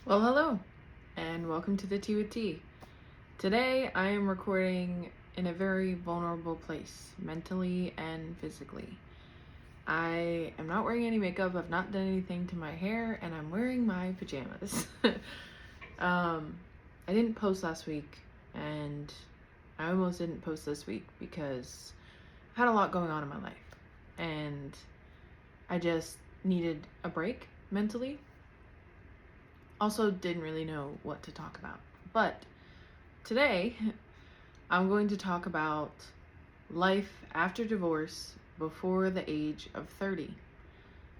Well, hello, and welcome to the Tea with Tea. Today, I am recording in a very vulnerable place, mentally and physically. I am not wearing any makeup, I've not done anything to my hair, and I'm wearing my pajamas. I didn't post last week, and I almost didn't post this week because I had a lot going on in my life, and I just needed a break mentally. Also didn't really know what to talk about. But today, I'm going to talk about life after divorce before the age of 30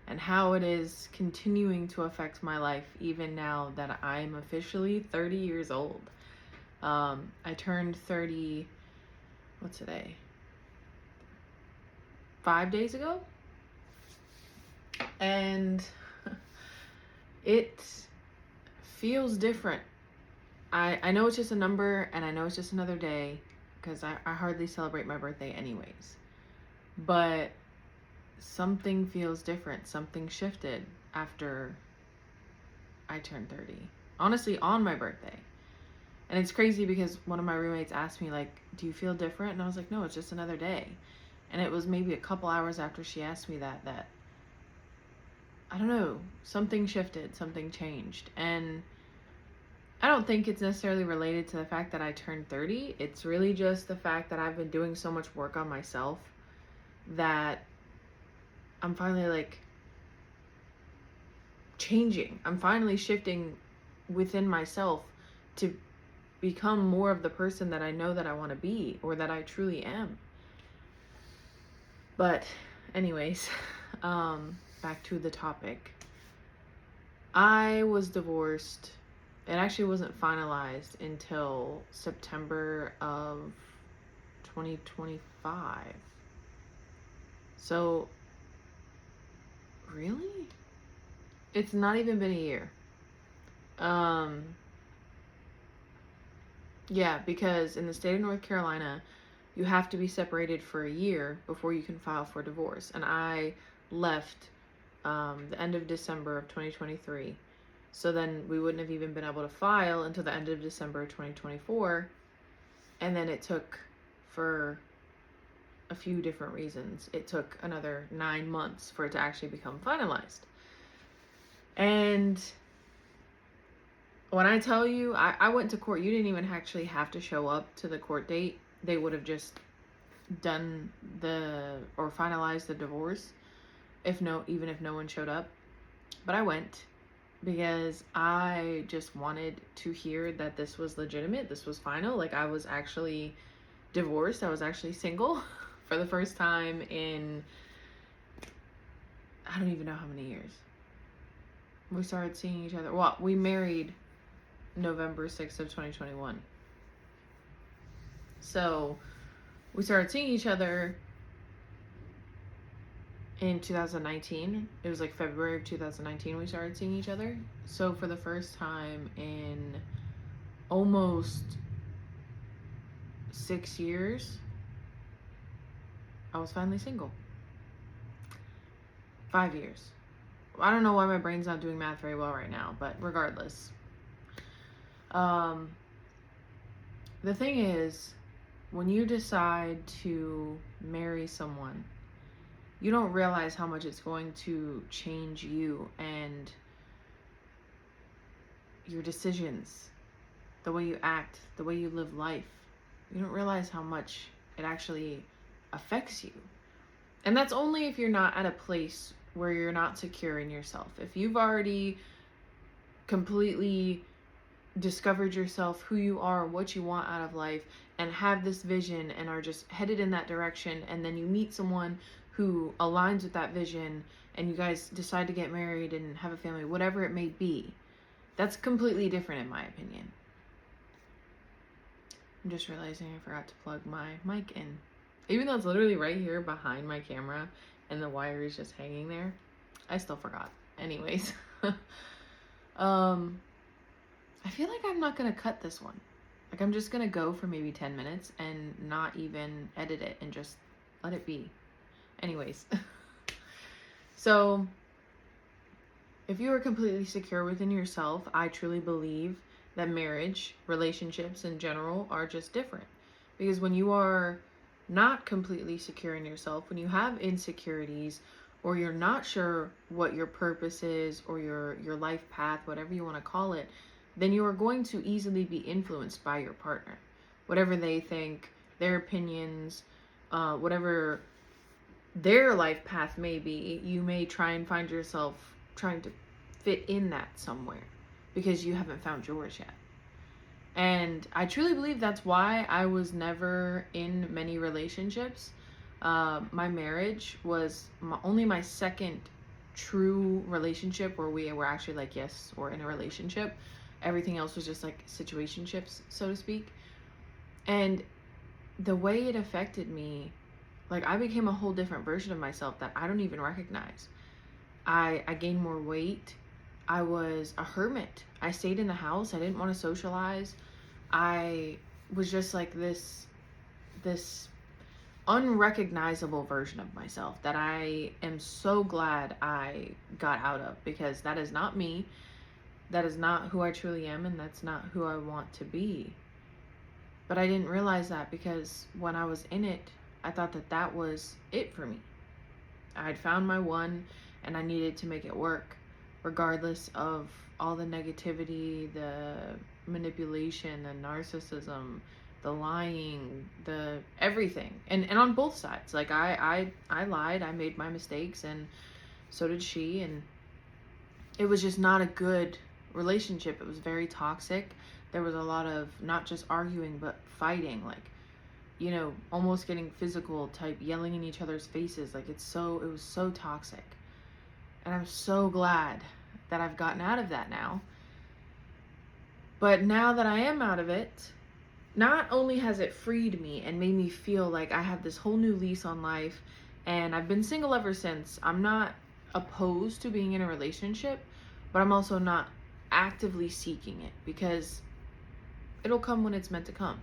and how it is continuing to affect my life even now that I'm officially 30 years old. I turned 30, what's today? 5 days ago? And it feels different. I know it's just a number and I know it's just another day because I hardly celebrate my birthday anyways. But something feels different. Something shifted after I turned 30. Honestly, on my birthday. And it's crazy because one of my roommates asked me, like, do you feel different? And I was like, no, it's just another day. And it was maybe a couple hours after she asked me that I don't know, something shifted, something changed. And I don't think it's necessarily related to the fact that I turned 30. It's really just the fact that I've been doing so much work on myself that I'm finally like changing. I'm finally shifting within myself to become more of the person that I know that I want to be or that I truly am. But anyways, back to the topic. I was divorced. It actually wasn't finalized until September of 2025. So, really? It's not even been a year. Yeah, because in the state of North Carolina, you have to be separated for a year before you can file for divorce. And I left the end of December of 2023. So then we wouldn't have even been able to file until the end of December of 2024. And then it took, for a few different reasons, it took another 9 months for it to actually become finalized. And when I tell you, I went to court, you didn't even actually have to show up to the court date. They would have just done or finalized the divorce even if no one showed up. But I went because I just wanted to hear that this was legitimate, this was final. Like, I was actually divorced, I was actually single for the first time in, I don't even know how many years. We started seeing each other, well, we married November 6th of 2021. So we started seeing each other in 2019. It was like February of 2019 we started seeing each other. So for the first time in almost 6 years, I was finally single. 5 years. I don't know why my brain's not doing math very well right now, but regardless. The thing is, when you decide to marry someone, you don't realize how much it's going to change you and your decisions, the way you act, the way you live life. You don't realize how much it actually affects you. And that's only if you're not at a place where you're not secure in yourself. If you've already completely discovered yourself, who you are, what you want out of life, and have this vision and are just headed in that direction, and then you meet someone who aligns with that vision and you guys decide to get married and have a family, whatever it may be, that's completely different in my opinion. I'm just realizing I forgot to plug my mic in. Even though it's literally right here behind my camera and the wire is just hanging there, I still forgot. Anyways. I feel like I'm not gonna cut this one. Like, I'm just gonna go for maybe 10 minutes and not even edit it and just let it be. Anyways. So if you are completely secure within yourself, I truly believe that marriage, relationships in general, are just different. Because when you are not completely secure in yourself, when you have insecurities, or you're not sure what your purpose is, or your life path, whatever you want to call it, then you are going to easily be influenced by your partner. Whatever they think, their opinions, whatever their life path may be, you may try and find yourself trying to fit in that somewhere because you haven't found yours yet. And I truly believe that's why I was never in many relationships. My marriage was only my second true relationship where we were actually like, yes, we're in a relationship. Everything else was just like situationships, so to speak. And the way it affected me, like, I became a whole different version of myself that I don't even recognize. I gained more weight. I was a hermit. I stayed in the house. I didn't want to socialize. I was just like this unrecognizable version of myself that I am so glad I got out of, because that is not me. That is not who I truly am, and that's not who I want to be. But I didn't realize that, because when I was in it, I thought that that was it for me. I had found my one, and I needed to make it work, regardless of all the negativity, the manipulation, the narcissism, the lying, the everything. And on both sides. Like, I lied, I made my mistakes, and so did she, and it was just not a good relationship. It was very toxic. There was a lot of not just arguing, but fighting, like, you know, almost getting physical type, yelling in each other's faces. Like, it was so toxic. And I'm so glad that I've gotten out of that now. But now that I am out of it, not only has it freed me and made me feel like I have this whole new lease on life, and I've been single ever since. I'm not opposed to being in a relationship, but I'm also not actively seeking it, because it'll come when it's meant to come.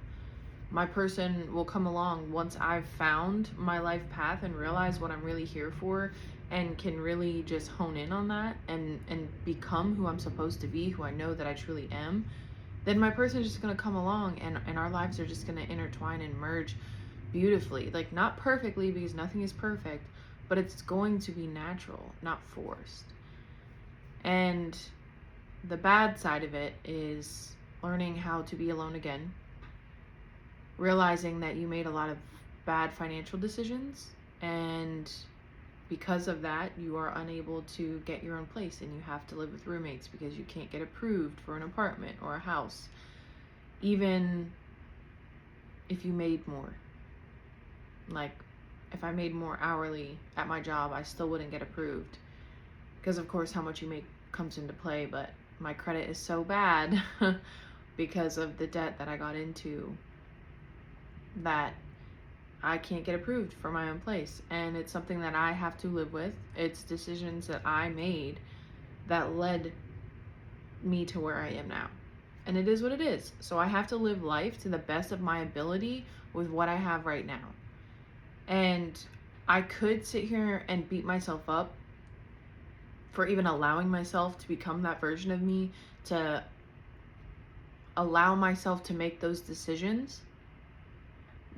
My person will come along once I've found my life path and realize what I'm really here for, and can really just hone in on that and become who I'm supposed to be, who I know that I truly am. Then my person is just going to come along, and our lives are just going to intertwine and merge beautifully. Like, not perfectly, because nothing is perfect, but it's going to be natural, not forced. And the bad side of it is learning how to be alone again, realizing that you made a lot of bad financial decisions, and because of that, you are unable to get your own place, and you have to live with roommates because you can't get approved for an apartment or a house, even if you made more. Like, if I made more hourly at my job, I still wouldn't get approved, because of course how much you make comes into play. But my credit is so bad because of the debt that I got into, that I can't get approved for my own place. And it's something that I have to live with. It's decisions that I made that led me to where I am now. And it is what it is. So I have to live life to the best of my ability with what I have right now. And I could sit here and beat myself up for even allowing myself to become that version of me, to allow myself to make those decisions.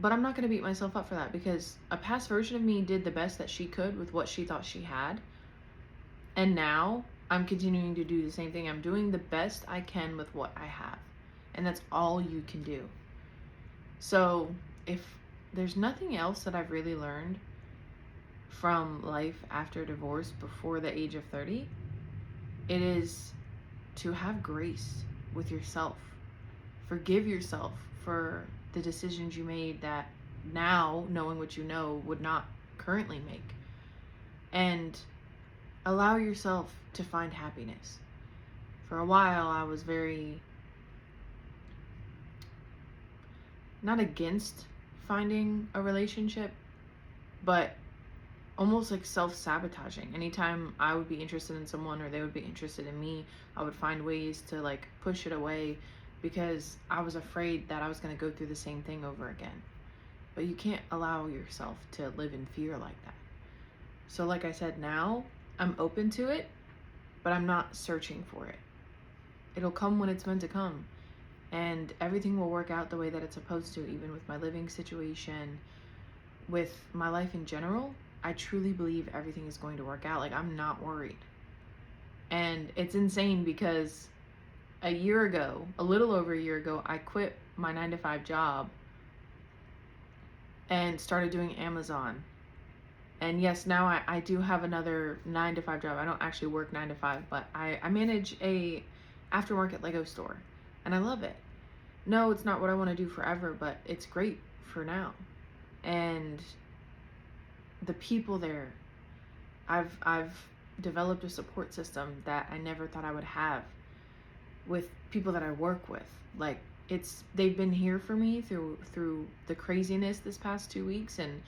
But I'm not going to beat myself up for that, because a past version of me did the best that she could with what she thought she had. And now I'm continuing to do the same thing. I'm doing the best I can with what I have. And that's all you can do. So if there's nothing else that I've really learned from life after divorce before the age of 30, it is to have grace with yourself. Forgive yourself for the decisions you made that now, knowing what you know, would not currently make. And allow yourself to find happiness. For a while, I was very not against finding a relationship, but almost like self-sabotaging. Anytime I would be interested in someone, or they would be interested in me, I would find ways to like push it away, because I was afraid that I was going to go through the same thing over again. But you can't allow yourself to live in fear like that. So like I said, now I'm open to it. but I'm not searching for it. It'll come when it's meant to come, and everything will work out the way that it's supposed to, even with my living situation, with my life in general. I truly believe everything is going to work out. Like, I'm not worried. And it's insane because a year ago, a little over a year ago, I quit my 9-to-5 job and started doing Amazon. And yes, now I do have another 9-to-5 job. I don't actually work 9 to 5, but I manage a aftermarket Lego store, and I love it. No, it's not what I want to do forever, but it's great for now. And the people there, I've developed a support system that I never thought I would have with people that I work with. Like, they've been here for me through the craziness this past 2 weeks, and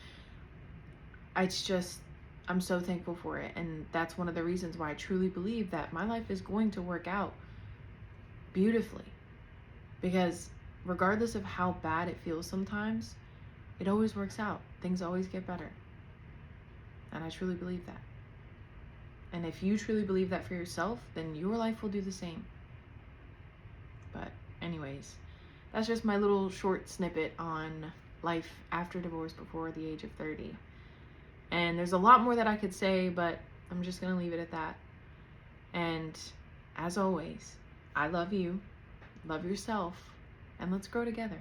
it's just, I'm so thankful for it. And that's one of the reasons why I truly believe that my life is going to work out beautifully, because regardless of how bad it feels sometimes, it always works out. Things always get better. And I truly believe that. And if you truly believe that for yourself, then your life will do the same. But anyways, that's just my little short snippet on life after divorce before the age of 30. And there's a lot more that I could say, but I'm just going to leave it at that. And as always, I love you, love yourself, and let's grow together.